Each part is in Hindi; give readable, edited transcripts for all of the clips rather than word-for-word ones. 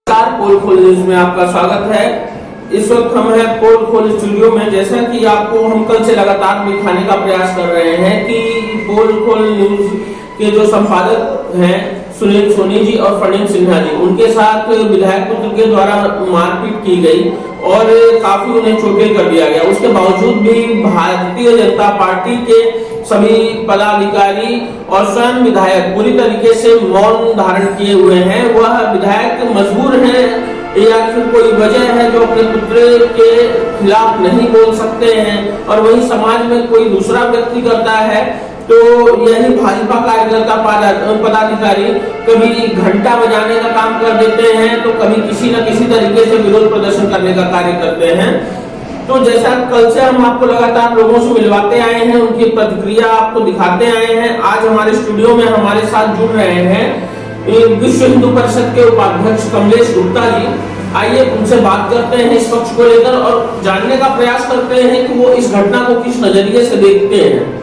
नमस्कार, पोल खोल न्यूज में आपका स्वागत है। इस वक्त हम हैं पोल खोल स्टूडियो में। जैसा कि आपको हम कल से लगातार दिखाने का प्रयास कर रहे हैं कि पोल खोल न्यूज के जो संपादक हैं सुनील सोनी जी और फणींद्र सिन्हा जी, उनके साथ विधायक पुत्र के द्वारा मारपीट की गई और काफी उन्हें चोटिल कर दिया गया। उसके बावजूद भी भारतीय जनता पार्टी के सभी पदाधिकारी और स्वयं विधायक पूरी तरीके से मौन धारण किए हुए हैं। वह विधायक मजबूर हैं या फिर कोई वजह है जो अपने पुत्र के खिलाफ नहीं बोल सकते हैं, और वही समाज में कोई दूसरा व्यक्ति करता है तो यही भाजपा कार्यकर्ता पदाधिकारी कभी घंटा बजाने का काम कर देते हैं तो कभी किसी न किसी तरीके से विरोध प्रदर्शन करने का कार्य करते हैं। तो जैसा कल से हम आपको लगातार लोगों से मिलवाते आए हैं, उनकी प्रतिक्रिया आपको दिखाते आए हैं। आज हमारे स्टूडियो में हमारे साथ जुड़ रहे हैं विश्व हिंदू परिषद के उपाध्यक्ष कमलेश गुप्ता जी। आइए उनसे बात करते हैं इस पक्ष को लेकर और जानने का प्रयास करते हैं कि वो इस घटना को किस नजरिए से देखते हैं।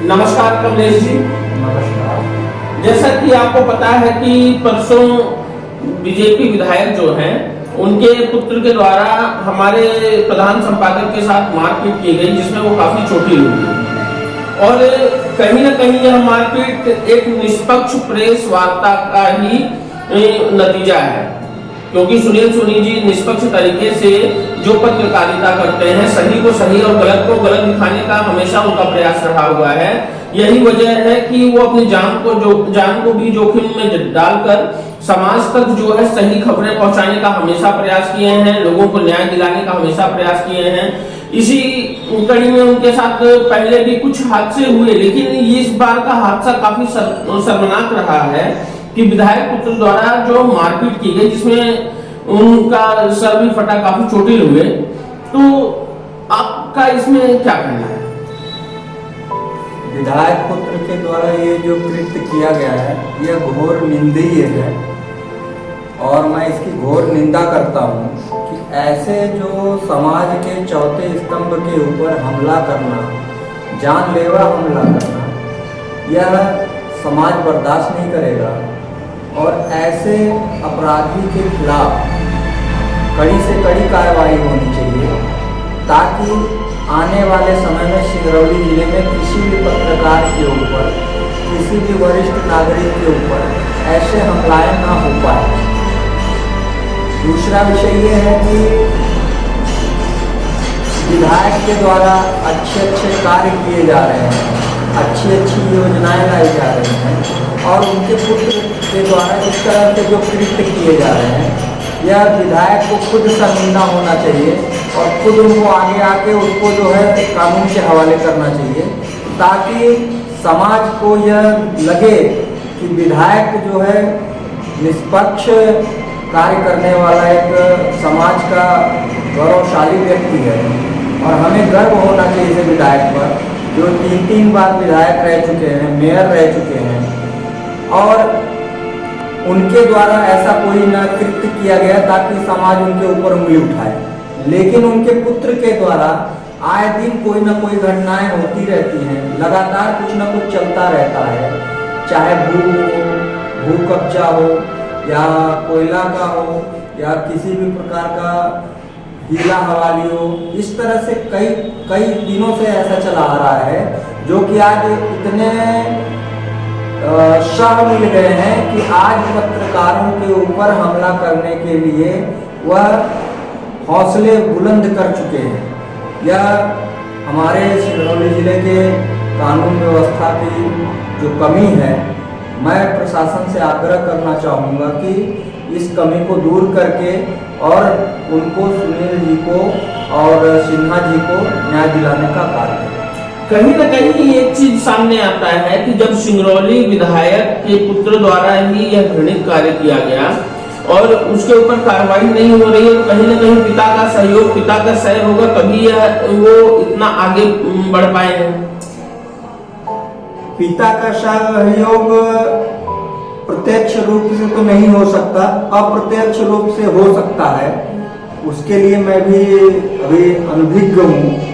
नमस्कार कमलेश जी। नमस्कार। जैसा कि आपको पता है कि परसों बीजेपी विधायक जो हैं उनके पुत्र के द्वारा हमारे प्रधान संपादक के साथ मारपीट की गई, जिसमें वो काफी चोटिल हुई और कहीं न कहीं यह मारपीट एक निष्पक्ष प्रेस वार्ता का ही नतीजा है, क्योंकि सुनील सोनी जी निष्पक्ष तरीके से जो पत्रकारिता करते हैं, सही को सही और गलत को गलत दिखाने का हमेशा उनका प्रयास रहा हुआ है। यही वजह है कि वो अपनी जान को भी जोखिम में डालकर समाज तक जो है सही खबरें पहुंचाने का हमेशा प्रयास किए हैं, लोगों को न्याय दिलाने का हमेशा प्रयास किए हैं। इसी कड़ी में उनके साथ पहले भी कुछ हादसे हुए, लेकिन इस बार का हादसा काफी शर्मनाक रहा है कि विधायक पुत्र द्वारा जो मारपीट की गई, जिसमें उनका सर भी फटा, काफी चोटिल हुए। तो आपका इसमें क्या कहना है? विधायक पुत्र के द्वारा ये जो कृत्य किया गया है यह घोर निंदनीय है और मैं इसकी घोर निंदा करता हूँ कि ऐसे जो समाज के चौथे स्तंभ के ऊपर हमला करना, जानलेवा हमला करना, यह समाज बर्दाश्त नहीं करेगा और ऐसे अपराधी के खिलाफ कड़ी से कड़ी कार्रवाई होनी चाहिए, ताकि आने वाले समय में सिंगरौली जिले में किसी भी पत्रकार के ऊपर, किसी भी वरिष्ठ नागरिक के ऊपर ऐसे हमलाएं ना हो पाए। दूसरा विषय ये है कि विधायक के द्वारा अच्छे कार्य किए जा रहे हैं, अच्छी योजनाएं लाई जा रही हैं और उनके पुत्र के द्वारा इस तरह के जो कृत्य किए जा रहे हैं, यह विधायक को खुद शर्मिंदा होना चाहिए और खुद उनको आगे आके उसको जो है कानून के हवाले करना चाहिए, ताकि समाज को यह लगे कि विधायक जो है निष्पक्ष कार्य करने वाला एक समाज का गौरवशाली व्यक्ति है। और हमें गर्व होना चाहिए इस विधायक पर, जो 3 बार विधायक रह चुके हैं, मेयर रह चुके हैं और उनके द्वारा ऐसा कोई न कृत्य किया गया ताकि समाज उनके ऊपर उंगली उठाए। लेकिन उनके पुत्र के द्वारा आए दिन कोई न कोई घटनाएं होती रहती हैं, लगातार कुछ न कुछ चलता रहता है, चाहे भू कब्जा हो या कोयला का हो या किसी भी प्रकार का हीरा हवाली हो। इस तरह से कई दिनों से ऐसा चला आ रहा है, जो कि आज इतने शह मिल गए हैं कि आज पत्रकारों के ऊपर हमला करने के लिए वह हौसले बुलंद कर चुके हैं। यह हमारे सिंगरौली जिले के कानून व्यवस्था की जो कमी है, मैं प्रशासन से आग्रह करना चाहूँगा कि इस कमी को दूर करके और उनको, सुनील जी को और सिन्हा जी को न्याय दिलाने का कार्य करें। कहीं न कहीं एक चीज सामने आता है कि जब सिंगरौली विधायक के पुत्र द्वारा ही यह घृणित कार्य किया गया और उसके ऊपर कार्रवाई नहीं हो रही है, तो कहीं न कहीं पिता का सहयोग, पिता का सह होगा, तभी वो इतना आगे बढ़ पाए हैं। पिता का सहयोग प्रत्यक्ष रूप से तो नहीं हो सकता, अप्रत्यक्ष रूप से हो सकता है। उसके लिए मैं भी अभी अनभिज्ञ हूँ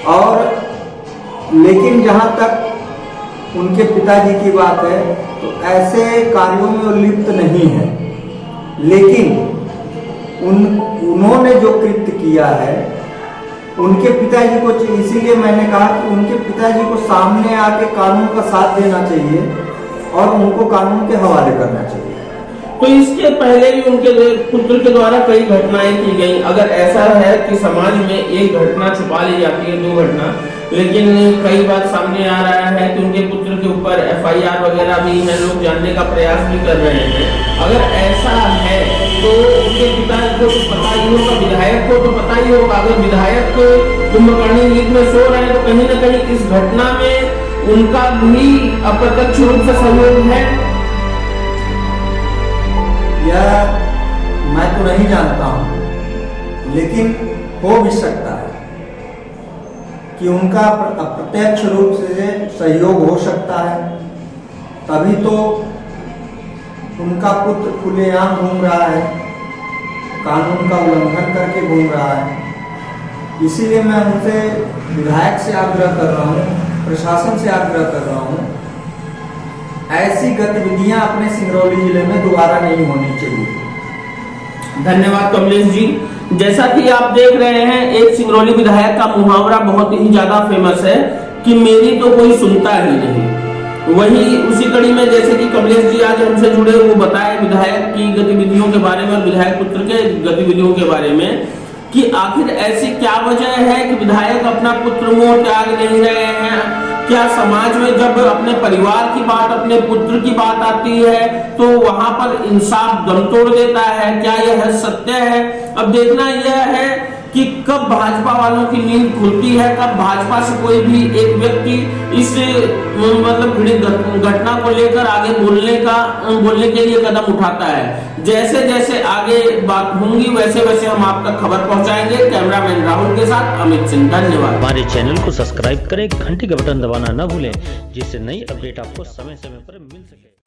और लेकिन जहाँ तक उनके पिताजी की बात है तो ऐसे कार्यों में वो लिप्त नहीं है, लेकिन उन्होंने जो कृत्य किया है उनके पिताजी को, इसीलिए मैंने कहा कि उनके पिताजी को सामने आके कानून का साथ देना चाहिए और उनको कानून के हवाले करना चाहिए। तो इसके पहले भी उनके पुत्र के द्वारा कई घटनाएं की गई। अगर ऐसा है कि समाज में एक घटना छुपा ली जाती है, 2 घटना, लेकिन कई बार सामने आ रहा है कि उनके पुत्र के ऊपर FIR वगैरह भी है, लोग जानने का प्रयास भी कर रहे हैं। अगर ऐसा है तो उनके पिता को तो पता ही होगा, विधायक को तो पता ही होगा। अगर विधायक कुंभकर्णी लीग में सो रहे हैं तो कहीं ना कहीं इस घटना में उनका भी अप्रत्यक्ष रूप से सहयोग है। यह मैं तो नहीं जानता हूं, लेकिन हो भी सकता है कि उनका अप्रत्यक्ष रूप से सहयोग हो सकता है, तभी तो उनका पुत्र खुलेआम घूम रहा है, कानून का उल्लंघन करके घूम रहा है। इसीलिए मैं उनसे, विधायक से आग्रह कर रहा हूँ, प्रशासन से आग्रह कर रहा हूँ, ऐसी गतिविधियां अपने सिंगरौली जिले में दोबारा नहीं होनी चाहिए। धन्यवाद कमलेश जी। जैसा कि आप देख रहे हैं, एक सिंगरौली विधायक का मुहावरा बहुत ही ज्यादा फेमस है कि मेरी तो कोई सुनता ही नहीं। वही उसी कड़ी में जैसे कि कमलेश जी आज हमसे जुड़े, वो बताए विधायक की गतिविधियों के बारे में और विधायक पुत्र के गतिविधियों के बारे में कि आखिर ऐसी क्या वजह है कि विधायक अपना पुत्र मोह त्याग नहीं रहे हैं। क्या समाज में जब अपने परिवार की बात, अपने पुत्र की बात आती है तो वहां पर इंसाफ दम तोड़ देता है? क्या यह सत्य है? अब देखना यह है कि कब भाजपा वालों की नींद खुलती है, कब भाजपा से कोई भी एक व्यक्ति इस मतलब पीड़ित घटना को लेकर आगे बोलने के लिए कदम उठाता है। जैसे जैसे आगे बात होंगी वैसे वैसे हम आप तक खबर पहुंचाएंगे। कैमरामैन राहुल के साथ अमित सिंह, धन्यवाद। हमारे चैनल को सब्सक्राइब करें, घंटी का बटन दबाना न भूलें, जिससे नई अपडेट आपको समय समय पर मिल सके।